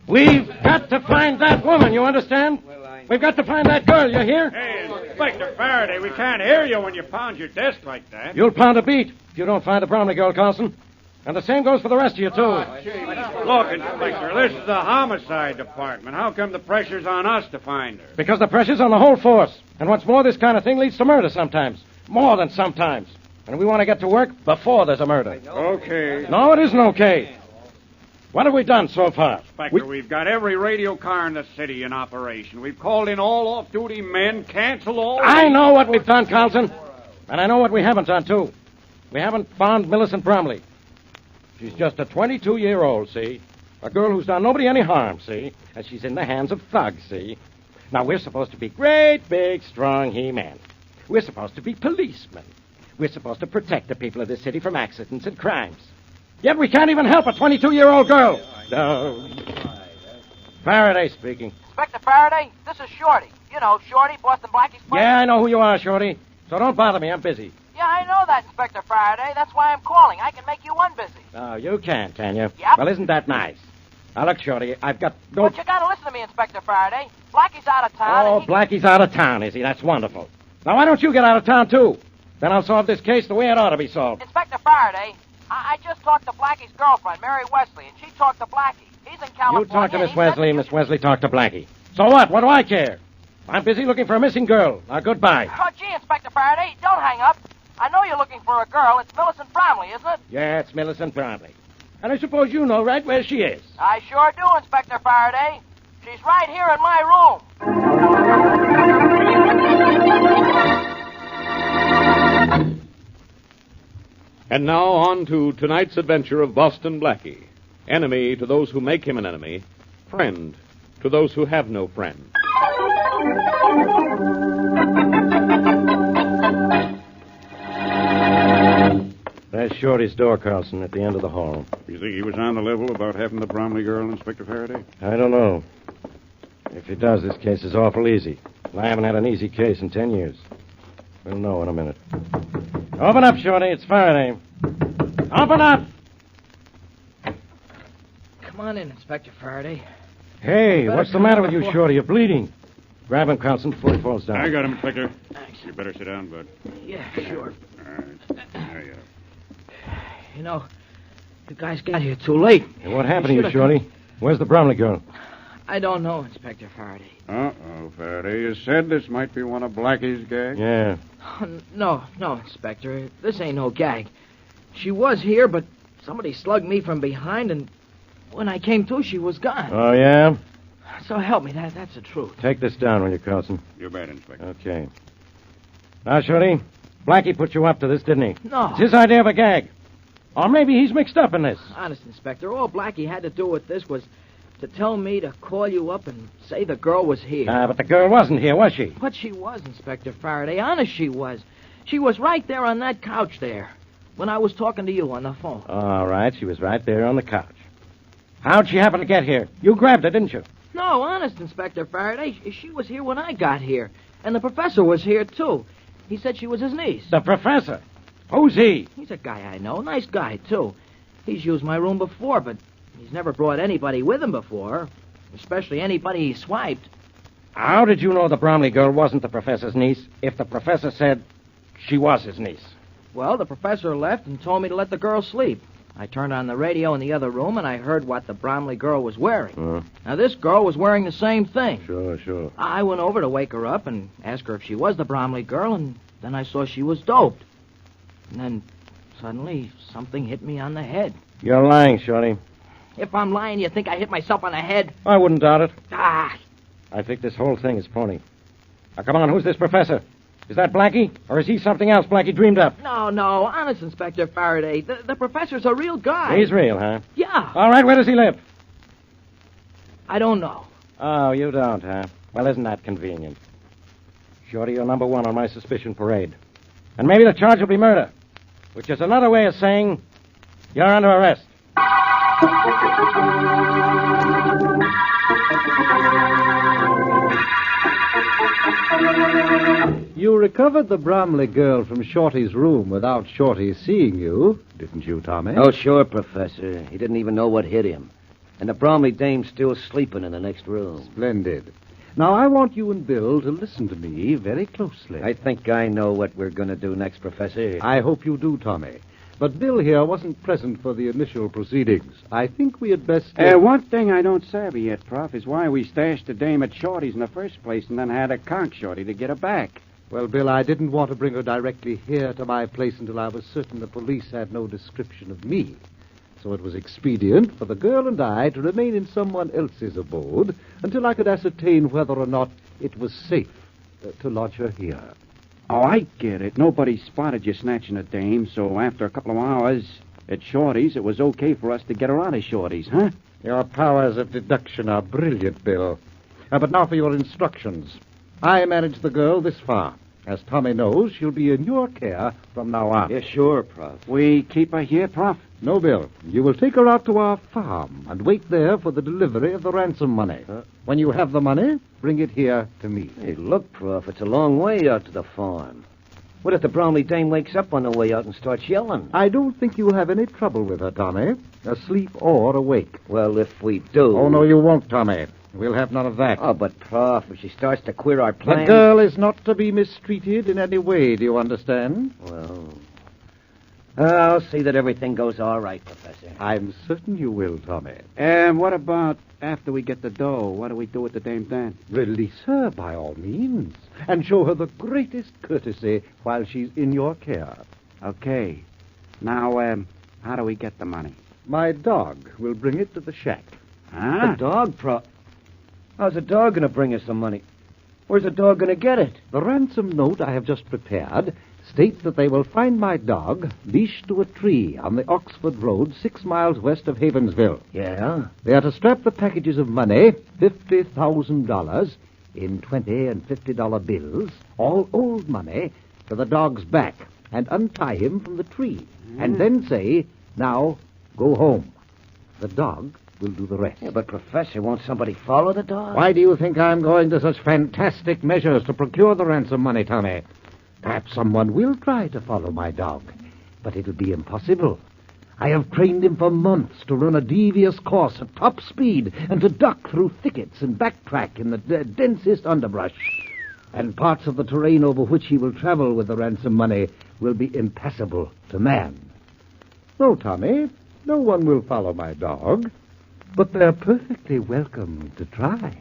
We've got to find that woman, you understand? We've got to find that girl, you hear? Hey, Inspector Faraday, we can't hear you when you pound your desk like that. You'll pound a beat if you don't find the Bromley girl, Carlson. And the same goes for the rest of you, too. Look, Inspector, this is the homicide department. How come the pressure's on us to find her? Because the pressure's on the whole force. And what's more, this kind of thing leads to murder sometimes. More than sometimes. And we want to get to work before there's a murder. Okay. No, it isn't okay. What have we done so far? Inspector, we've got every radio car in the city in operation. We've called in all off-duty men, canceled all... I know what we've done, Carlson. And I know what we haven't done, too. We haven't found Millicent Bromley. She's just a 22-year-old, see? A girl who's done nobody any harm, see? And she's in the hands of thugs, see? Now, we're supposed to be great, big, strong He-Men. We're supposed to be policemen. We're supposed to protect the people of this city from accidents and crimes. Yet we can't even help a 22-year-old girl. No. Faraday speaking. Inspector Faraday, this is Shorty. You know, Shorty, Boston Blackie's place. Yeah, I know who you are, Shorty. So don't bother me. I'm busy. Yeah, I know that, Inspector Faraday. That's why I'm calling. I can make you unbusy. Oh, you can you? Yep. Well, isn't that nice? Now, look, Shorty, I've got... But you gotta listen to me, Inspector Faraday. Blackie's out of town. Oh, Blackie's out of town, is he? That's wonderful. Now, why don't you get out of town, too? Then I'll solve this case the way it ought to be solved. Inspector Faraday, I just talked to Blackie's girlfriend, Mary Wesley, and she talked to Blackie. He's in California. You talk to Miss Wesley, Miss Wesley talk to Blackie. So what? What do I care? I'm busy looking for a missing girl. Now, goodbye. Oh, gee, Inspector Faraday, don't hang up. I know you're looking for a girl. It's Millicent Bromley, isn't it? Yeah, it's Millicent Bromley. And I suppose you know right where she is. I sure do, Inspector Faraday. She's right here in my room. And now on to tonight's adventure of Boston Blackie. Enemy to those who make him an enemy. Friend to those who have no friend. There's Shorty's door, Carlson, at the end of the hall. You think he was on the level about having the Bromley girl, Inspector Faraday? I don't know. If he does, this case is awful easy. I haven't had an easy case in 10 years. We'll know in a minute. Open up, Shorty. It's Faraday. Open up! Come on in, Inspector Faraday. Hey, what's the matter with you, Shorty? You're bleeding. Grab him, Carlson, before he falls down. I got him, Inspector. Thanks. You better sit down, Bud. Yeah, sure. All right. There you are. You know, the guys got here too late. Hey, what happened to you, Shorty? Where's the Bromley girl? I don't know, Inspector Faraday. Uh-oh, Faraday. You said this might be one of Blackie's gags? Yeah. Oh, no, Inspector. This ain't no gag. She was here, but somebody slugged me from behind, and when I came to, she was gone. Oh, yeah? So help me, that's the truth. Take this down, will you, Carlson? You bet, Inspector. Okay. Now, Shorty, Blackie put you up to this, didn't he? No. It's his idea of a gag. Or maybe he's mixed up in this. Honest, Inspector, all Blackie had to do with this was to tell me to call you up and say the girl was here. But the girl wasn't here, was she? But she was, Inspector Faraday. Honest, she was. She was right there on that couch there when I was talking to you on the phone. All right, she was right there on the couch. How'd she happen to get here? You grabbed her, didn't you? No, honest, Inspector Faraday. She was here when I got here. And the professor was here, too. He said she was his niece. The professor? Who's he? He's a guy I know. Nice guy, too. He's used my room before, but he's never brought anybody with him before. Especially anybody he swiped. How did you know the Bromley girl wasn't the professor's niece if the professor said she was his niece? Well, the professor left and told me to let the girl sleep. I turned on the radio in the other room, and I heard what the Bromley girl was wearing. Now, this girl was wearing the same thing. Sure. I went over to wake her up and ask her if she was the Bromley girl, and then I saw she was doped. And then, suddenly, something hit me on the head. You're lying, Shorty. If I'm lying, you think I hit myself on the head? I wouldn't doubt it. Ah! I think this whole thing is phony. Now, come on, who's this professor? Is that Blackie? Or is he something else Blackie dreamed up? No, honest, Inspector Faraday. The professor's a real guy. He's real, huh? Yeah. All right, where does he live? I don't know. Oh, you don't, huh? Well, isn't that convenient? Shorty, you're number one on my suspicion parade. And maybe the charge will be murder, which is another way of saying you're under arrest. You recovered the Bromley girl from Shorty's room without Shorty seeing you, didn't you, Tommy? Oh, sure, Professor. He didn't even know what hit him. And the Bromley dame's still sleeping in the next room. Splendid. Now, I want you and Bill to listen to me very closely. I think I know what we're going to do next, Professor. I hope you do, Tommy. But Bill here wasn't present for the initial proceedings. I think we had best... One thing I don't savvy yet, Prof, is why we stashed the dame at Shorty's in the first place and then had to conk Shorty to get her back. Well, Bill, I didn't want to bring her directly here to my place until I was certain the police had no description of me. So it was expedient for the girl and I to remain in someone else's abode until I could ascertain whether or not it was safe to lodge her here. Oh, I get it. Nobody spotted you snatching a dame, so after a couple of hours at Shorty's, it was okay for us to get her out of Shorty's, huh? Your powers of deduction are brilliant, Bill. But now for your instructions. I managed the girl this far. As Tommy knows, she'll be in your care from now on. Yeah, sure, Prof. We keep her here, Prof? No, Bill. You will take her out to our farm and wait there for the delivery of the ransom money. When you have the money, bring it here to me. Hey, look, Prof, it's a long way out to the farm. What if the Bromley dame wakes up on the way out and starts yelling? I don't think you'll have any trouble with her, Tommy, asleep or awake. Well, if we do... Oh, no, you won't, Tommy. We'll have none of that. Oh, but, Prof, if she starts to queer our plans... The girl is not to be mistreated in any way, do you understand? Well, I'll see that everything goes all right, Professor. I'm certain you will, Tommy. And what about after we get the dough? What do we do with the dame then? Release her, by all means, and show her the greatest courtesy while she's in your care. Okay. Now, how do we get the money? My dog will bring it to the shack. Huh? The dog, Prof. How's the dog going to bring us the money? Where's the dog going to get it? The ransom note I have just prepared states that they will find my dog leashed to a tree on the Oxford Road 6 miles west of Havensville. Yeah? They are to strap the packages of money, $50,000, in $20 and $50 bills, all old money, to the dog's back and untie him from the tree. And then say, now, go home. The dog will do the rest. Yeah, but, Professor, won't somebody follow the dog? Why do you think I'm going to such fantastic measures to procure the ransom money, Tommy? Perhaps someone will try to follow my dog, but it'll be impossible. I have trained him for months to run a devious course at top speed and to duck through thickets and backtrack in the densest underbrush. And parts of the terrain over which he will travel with the ransom money will be impassable to man. No, Tommy, no one will follow my dog, but they're perfectly welcome to try.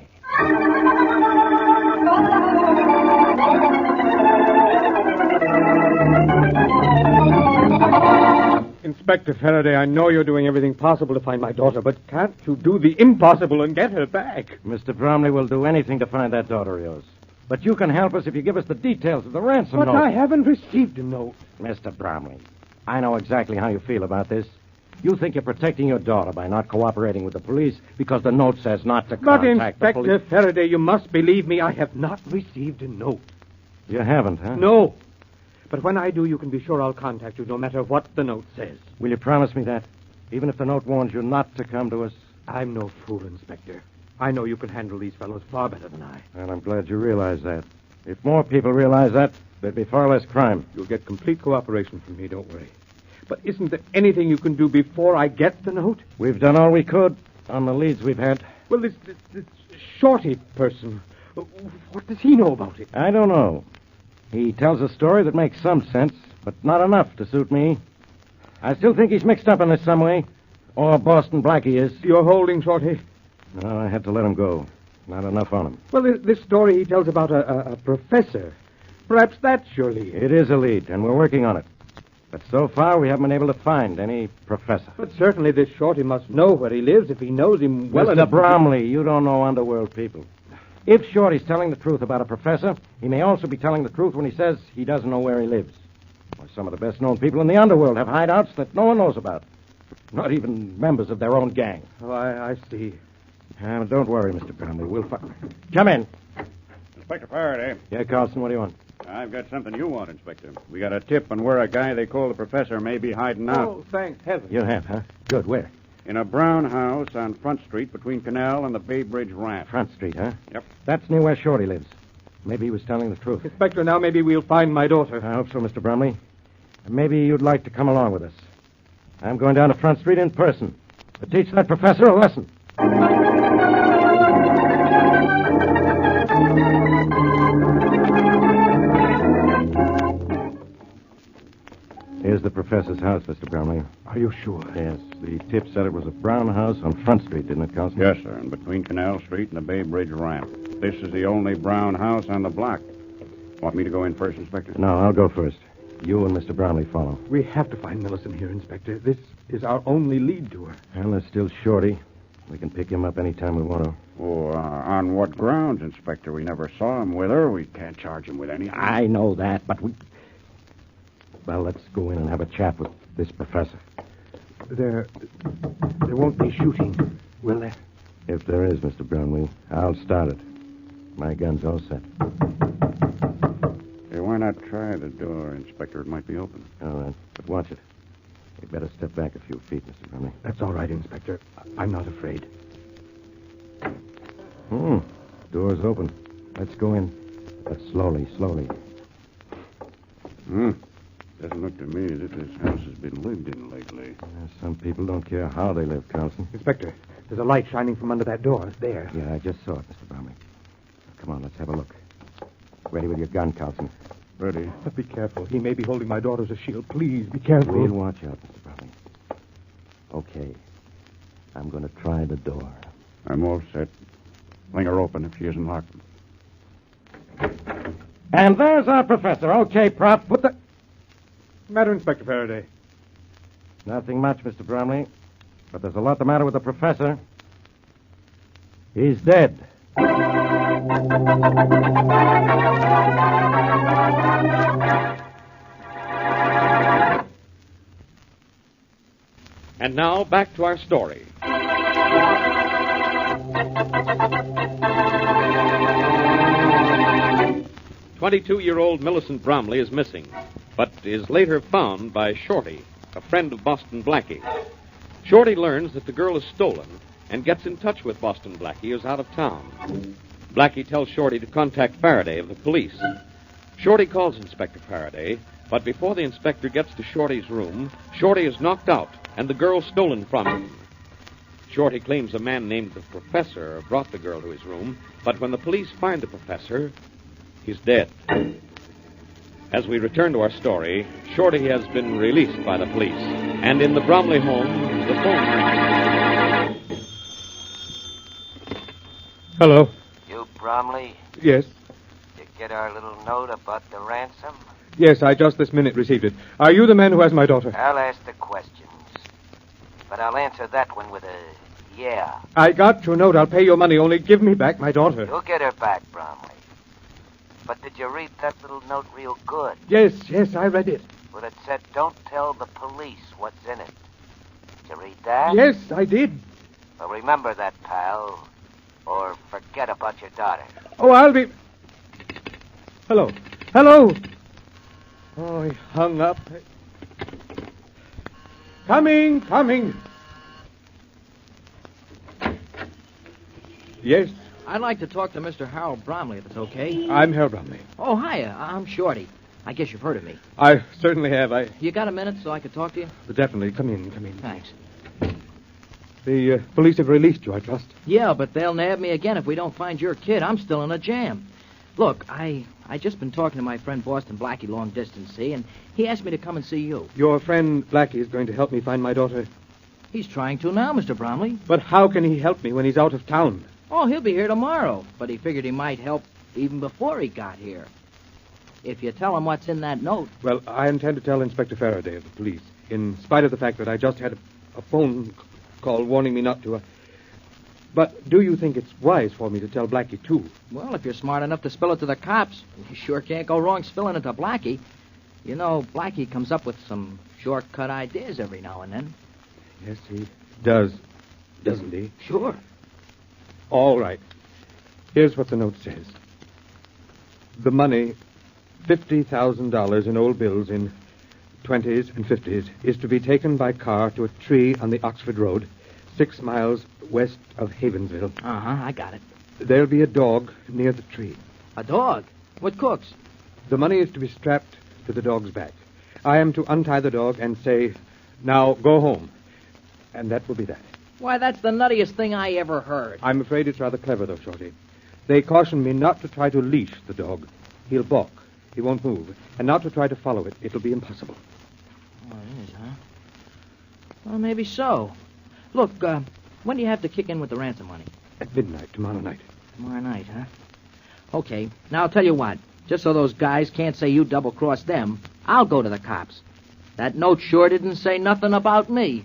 Inspector Faraday, I know you're doing everything possible to find my daughter, but can't you do the impossible and get her back? Mr. Bromley will do anything to find that daughter of yours. But you can help us if you give us the details of the ransom But note. I haven't received a note. Mr. Bromley, I know exactly how you feel about this. You think you're protecting your daughter by not cooperating with the police because the note says not to But, contact the Inspector police. Faraday, you must believe me. I have not received a note. You haven't, huh? No. But when I do, you can be sure I'll contact you no matter what the note says. Will you promise me that? Even if the note warns you not to come to us? I'm no fool, Inspector. I know you can handle these fellows far better than I. And I'm glad you realize that. If more people realize that, there'd be far less crime. You'll get complete cooperation from me, don't worry. But isn't there anything you can do before I get the note? We've done all we could on the leads we've had. Well, this Shorty person, what does he know about it? I don't know. He tells a story that makes some sense, but not enough to suit me. I still think he's mixed up in this some way. Or Boston Blackie is. You're holding Shorty? No, I had to let him go. Not enough on him. Well, this story he tells about a professor. Perhaps that's your lead. It is a lead, and we're working on it. But so far, we haven't been able to find any professor. But certainly this Shorty must know where he lives if he knows him well Mr. enough. Bromley, you don't know underworld people. If Shorty's telling the truth about a professor, he may also be telling the truth when he says he doesn't know where he lives. Why, some of the best-known people in the underworld have hideouts that no one knows about. Not even members of their own gang. Oh, I see. Don't worry, Mr. Bromley. We'll find... Come in. Inspector Faraday. Yeah, Carlson, what do you want? I've got something you want, Inspector. We got a tip on where a guy they call the professor may be hiding out. Oh, thank heaven. You have, huh? Good, where? In a brown house on Front Street between Canal and the Bay Bridge ramp. Front Street, huh? Yep. That's near where Shorty lives. Maybe he was telling the truth. Inspector, now maybe we'll find my daughter. I hope so, Mr. Bromley. Maybe you'd like to come along with us. I'm going down to Front Street in person to teach that professor a lesson. Here's the professor's house, Mr. Bromley. Are you sure? Yes, the tip said it was a brown house on Front Street, didn't it, Carlson? Yes, sir, and between Canal Street and the Bay Bridge ramp. This is the only brown house on the block. Want me to go in first, Inspector? No, I'll go first. You and Mr. Bromley follow. We have to find Millicent here, Inspector. This is our only lead to her. Well, there's still Shorty. We can pick him up any time we want to. Oh, on what grounds, Inspector? We never saw him with her. We can't charge him with anything. I know that, but we... Well, let's go in and have a chat with this professor. There won't be shooting, will there? If there is, Mr. Bromley, I'll start it. My gun's all set. Hey, why not try the door, Inspector? It might be open. All right, but watch it. You'd better step back a few feet, Mr. Bromley. That's all right, Inspector. I'm not afraid. Door's open. Let's go in. But slowly, slowly. Doesn't look to me as if this house has been lived in lately. Some people don't care how they live, Carlson. Inspector, there's a light shining from under that door. There. Yeah, I just saw it, Mr. Bromley. Come on, let's have a look. Ready with your gun, Carlson. Ready? But be careful. He may be holding my daughter as a shield. Please, be careful. We'll watch out, Mr. Bromley. Okay. I'm going to try the door. I'm all set. Fling her open if she isn't locked. And there's our professor. Okay, Prop, put the... Matter, Inspector Faraday? Nothing much, Mr. Bromley. But there's a lot the matter with the professor. He's dead. And now, back to our story. 22-year-old Millicent Bromley is missing, but is later found by Shorty, a friend of Boston Blackie. Shorty learns that the girl is stolen and gets in touch with Boston Blackie, who's out of town. Blackie tells Shorty to contact Faraday of the police. Shorty calls Inspector Faraday, but before the inspector gets to Shorty's room, Shorty is knocked out and the girl stolen from him. Shorty claims a man named the Professor brought the girl to his room, but when the police find the Professor, he's dead. As we return to our story, Shorty has been released by the police, and in the Bromley home, the phone rings. Hello. You, Bromley? Yes. You get our little note about the ransom? Yes, I just this minute received it. Are you the man who has my daughter? I'll ask the questions. But I'll answer that one with a yeah. I got your note. I'll pay your money. Only give me back my daughter. You'll get her back, Bromley. But did you read that little note real good? Yes, I read it. Well, it said, don't tell the police what's in it. Did you read that? Yes, I did. Well, remember that, pal. Or forget about your daughter. Oh, I'll be... Hello. Hello. Oh, he hung up. Coming. Yes, I'd like to talk to Mr. Harold Bromley, if it's okay. I'm Herr Bromley. Oh, hiya. I'm Shorty. I guess you've heard of me. I certainly have. You got a minute so I could talk to you? Definitely. Come in. Thanks. The police have released you, I trust. Yeah, but they'll nab me again if we don't find your kid. I'm still in a jam. Look, I just been talking to my friend Boston Blackie long distance, see, and he asked me to come and see you. Your friend Blackie is going to help me find my daughter. He's trying to now, Mr. Bromley. But how can he help me when he's out of town? Oh, he'll be here tomorrow, but he figured he might help even before he got here. If you tell him what's in that note. Well, I intend to tell Inspector Faraday of the police, in spite of the fact that I just had a phone call warning me not to. But do you think it's wise for me to tell Blackie, too? Well, if you're smart enough to spill it to the cops, you sure can't go wrong spilling it to Blackie. You know, Blackie comes up with some shortcut ideas every now and then. Yes, he does, doesn't he? Sure. All right. Here's what the note says. The money, $50,000 in old bills in 20s and 50s, is to be taken by car to a tree on the Oxford Road, 6 miles west of Havensville. Uh-huh, I got it. There'll be a dog near the tree. A dog? What cooks? The money is to be strapped to the dog's back. I am to untie the dog and say, "Now, go home." And that will be that. Why, that's the nuttiest thing I ever heard. I'm afraid it's rather clever, though, Shorty. They caution me not to try to leash the dog. He'll balk. He won't move. And not to try to follow it. It'll be impossible. Oh, it is, huh? Well, maybe so. Look, when do you have to kick in with the ransom money? At midnight, tomorrow night. Tomorrow night, huh? Okay, now I'll tell you what. Just so those guys can't say you double-crossed them, I'll go to the cops. That note sure didn't say nothing about me.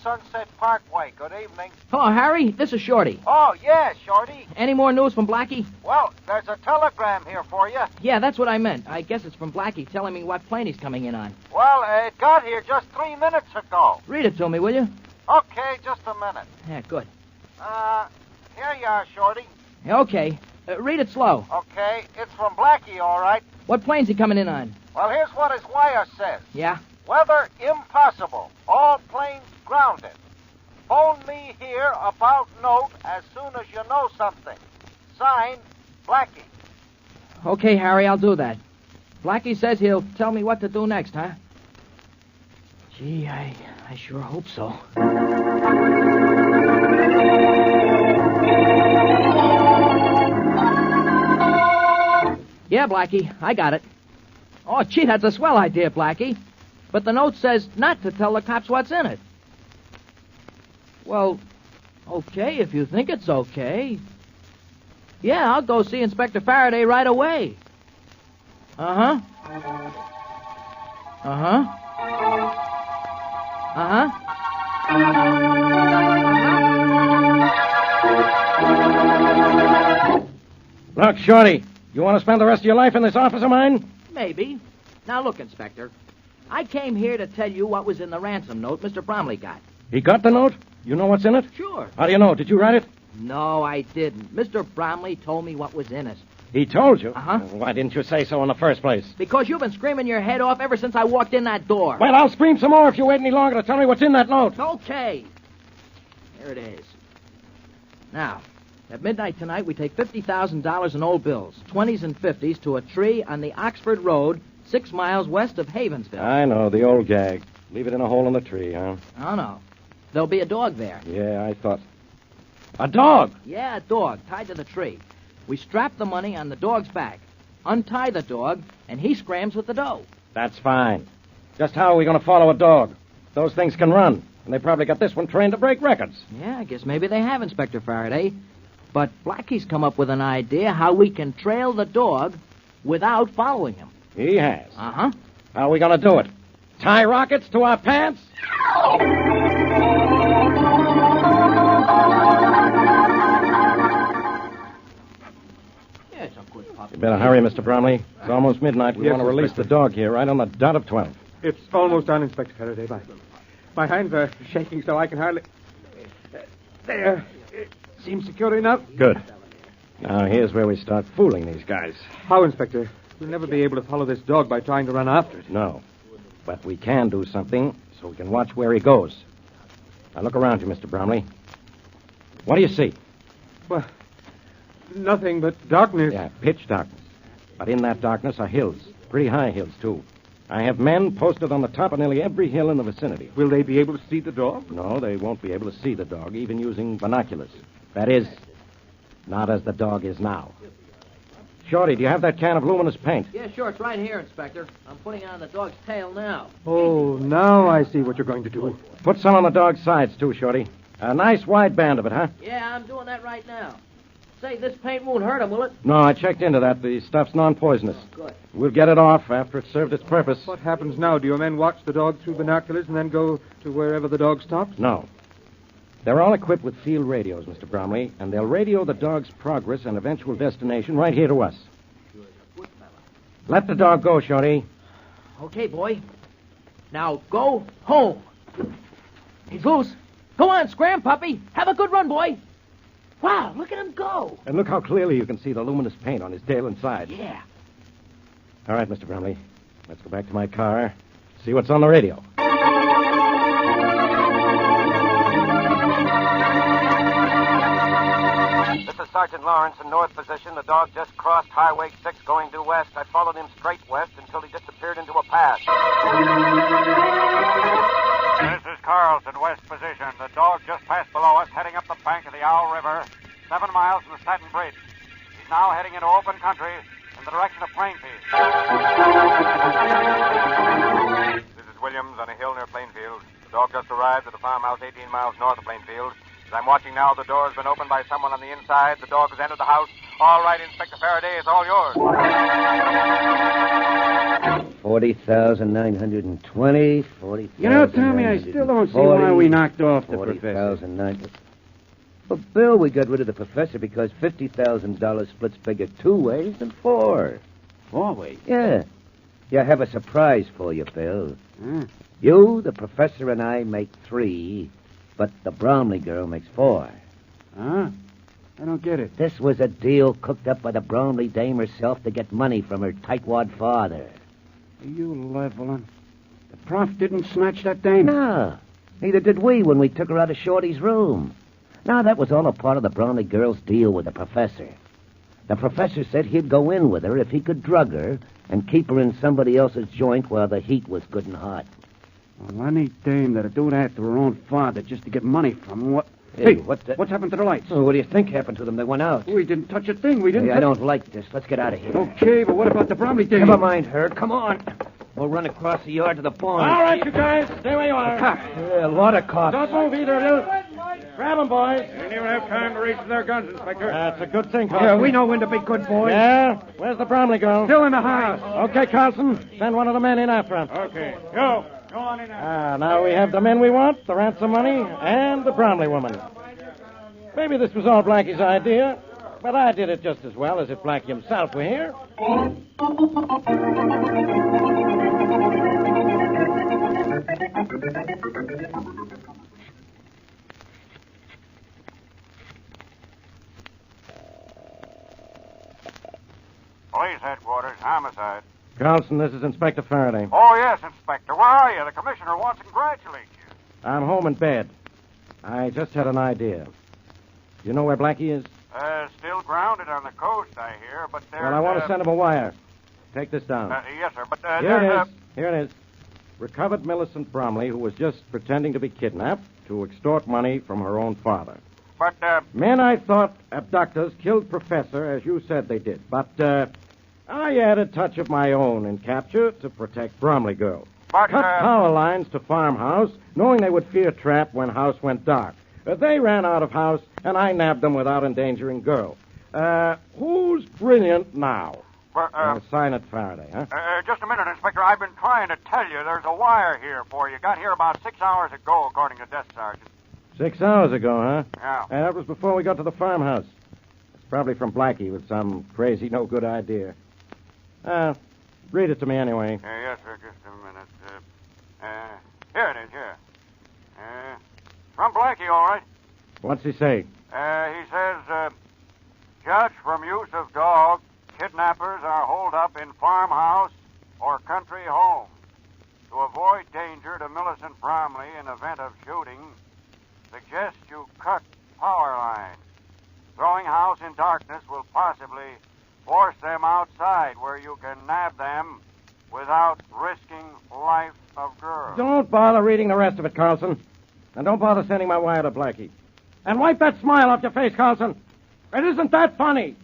Sunset Parkway. Good evening. Hello, Harry. This is Shorty. Oh, yeah, Shorty. Any more news from Blackie? Well, there's a telegram here for you. Yeah, that's what I meant. I guess it's from Blackie telling me what plane he's coming in on. Well, it got here just 3 minutes ago. Read it to me, will you? Okay, just a minute. Yeah, good. Here you are, Shorty. Okay. Read it slow. Okay, it's from Blackie, all right. What plane's he coming in on? Well, here's what his wire says. Yeah? Weather impossible. All planes grounded. Phone me here about note as soon as you know something. Signed, Blackie. Okay, Harry, I'll do that. Blackie says he'll tell me what to do next, huh? Gee, I sure hope so. Yeah, Blackie, I got it. Oh, gee, that's a swell idea, Blackie. But the note says not to tell the cops what's in it. Well, okay, if you think it's okay. Yeah, I'll go see Inspector Faraday right away. Uh-huh. Uh-huh. Uh-huh. Look, Shorty, you want to spend the rest of your life in this office of mine? Maybe. Now, look, Inspector. I came here to tell you what was in the ransom note Mr. Bromley got. He got the note? You know what's in it? Sure. How do you know? Did you write it? No, I didn't. Mr. Bromley told me what was in it. He told you? Uh-huh. Why didn't you say so in the first place? Because you've been screaming your head off ever since I walked in that door. Well, I'll scream some more if you wait any longer to tell me what's in that note. Okay. Here it is. Now, at midnight tonight, we take $50,000 in old bills, 20s and 50s, to a tree on the Oxford Road, 6 miles west of Havensville. I know, the old gag. Leave it in a hole in the tree, huh? Oh, no. There'll be a dog there. Yeah, I thought. A dog? Yeah, a dog, tied to the tree. We strap the money on the dog's back, untie the dog, and he scrams with the dough. That's fine. Just how are we going to follow a dog? Those things can run, and they probably got this one trained to break records. Yeah, I guess maybe they have, Inspector Faraday. But Blackie's come up with an idea how we can trail the dog without following him. He has. Uh-huh. How are we going to do it? Tie rockets to our pants? Yeah, it's a good puppy. You better hurry, Mr. Bromley. It's almost midnight. We Yes, want to release Inspector. the dog here right on the dot of 12. It's almost done, Inspector Faraday. My hands are shaking so I can hardly... There. It seems secure enough. Good. Now, here's where we start fooling these guys. How, Inspector? We'll never be able to follow this dog by trying to run after it. No. But we can do something so we can watch where he goes. Now, look around you, Mr. Bromley. What do you see? Well, nothing but darkness. Yeah, pitch darkness. But in that darkness are hills. Pretty high hills, too. I have men posted on the top of nearly every hill in the vicinity. Will they be able to see the dog? No, they won't be able to see the dog, even using binoculars. That is, not as the dog is now. Shorty, do you have that can of luminous paint? Yeah, sure, it's right here, Inspector. I'm putting it on the dog's tail now. Oh, now I see what you're going to do. Put some on the dog's sides, too, Shorty. A nice wide band of it, huh? Yeah, I'm doing that right now. Say, this paint won't hurt him, will it? No, I checked into that. The stuff's non-poisonous. Good. We'll get it off after it's served its purpose. What happens now? Do your men watch the dog through binoculars and then go to wherever the dog stops? No. They're all equipped with field radios, Mr. Bromley, and they'll radio the dog's progress and eventual destination right here to us. Let the dog go, Shorty. Okay, boy. Now go home. He's loose. Go on, scram, puppy. Have a good run, boy. Wow, look at him go. And look how clearly you can see the luminous paint on his tail and side. Yeah. All right, Mr. Bromley. Let's go back to my car, see what's on the radio. This is Sergeant Lawrence in north position. The dog just crossed Highway 6 going due west. I followed him straight west until he disappeared into a path. This is Carlson, west position. The dog just passed below us, heading up the bank of the Owl River, 7 miles from the Staten Bridge. He's now heading into open country in the direction of Plainfield. This is Williams on a hill near Plainfield. The dog just arrived at a farmhouse 18 miles north of Plainfield. As I'm watching now, the door has been opened by someone on the inside. The dog has entered the house. All right, Inspector Faraday, it's all yours. 40,920, 40,000. You know, Tommy, I still don't see why we knocked off the professor. 40,900. Well, Bill, we got rid of the professor because $50,000 splits bigger 2 ways than 4. 4 ways? Yeah. Yeah, I have a surprise for you, Bill. Huh? You, the professor, and I make 3, but the Bromley girl makes 4. Huh? I don't get it. This was a deal cooked up by the Bromley dame herself to get money from her tightwad father. Are you leveling? The prof didn't snatch that dame? No. Neither did we when we took her out of Shorty's room. Now, that was all a part of the Bromley girl's deal with the professor. The professor said he'd go in with her if he could drug her and keep her in somebody else's joint while the heat was good and hot. Well, any dame that'd do that to her own father just to get money from him, what... Hey, what's happened to the lights? Oh, what do you think happened to them? They went out. We didn't touch a thing. We didn't Hey, I don't like this. Let's get out of here. Okay, but what about the Bromley dame? Never mind her. Come on. We'll run across the yard to the barn. All right, you guys. Stay where you are. Yeah, a lot of cops. Don't move either of you. Grab them, boys. They didn't even have time to reach for their guns, Inspector. That's a good thing, Carlson. Yeah, we know when to be good boys. Yeah? Where's the Bromley girl? Still in the house. Okay, Carlson. Send one of the men in after him. Okay. Go on in there. Now we have the men we want, the ransom money, and the Bromley woman. Maybe this was all Blackie's idea, but I did it just as well as if Blackie himself were here. Police headquarters, homicide. Carlson, this is Inspector Faraday. Oh, yes, Inspector. Where are you? The commissioner wants to congratulate you. I'm home in bed. I just had an idea. You know where Blackie is? Still grounded on the coast, I hear, but there's... Well, I want to send him a wire. Take this down. Yes, sir, but Here it is. Here it is. Recovered Millicent Bromley, who was just pretending to be kidnapped to extort money from her own father. But, Men I thought abductors killed Professor, as you said they did. But, I added a touch of my own in capture to protect Bromley girl. But, Cut power lines to farmhouse, knowing they would fear trap when house went dark. They ran out of house, and I nabbed them without endangering girl. Who's brilliant now? Sign it, Faraday, huh? Just a minute, Inspector. I've been trying to tell you there's a wire here for you. Got here about 6 hours ago, according to Desk Sergeant. 6 hours ago, huh? Yeah. That was before we got to the farmhouse. It's probably from Blackie with some crazy, no-good idea. Read it to me anyway. Yes, sir. Just a minute. Here it is, here. From Blackie, all right. What's he say? He says, judge from use of dog, kidnappers are holed up in farmhouse or country home. To avoid danger to Millicent Bromley in event of shooting, suggest you cut power lines. Throwing house in darkness will possibly force them outside where you can nab them without risking life of girl. Don't bother reading the rest of it, Carlson. And don't bother sending my wire to Blackie. And wipe that smile off your face, Carlson. It isn't that funny.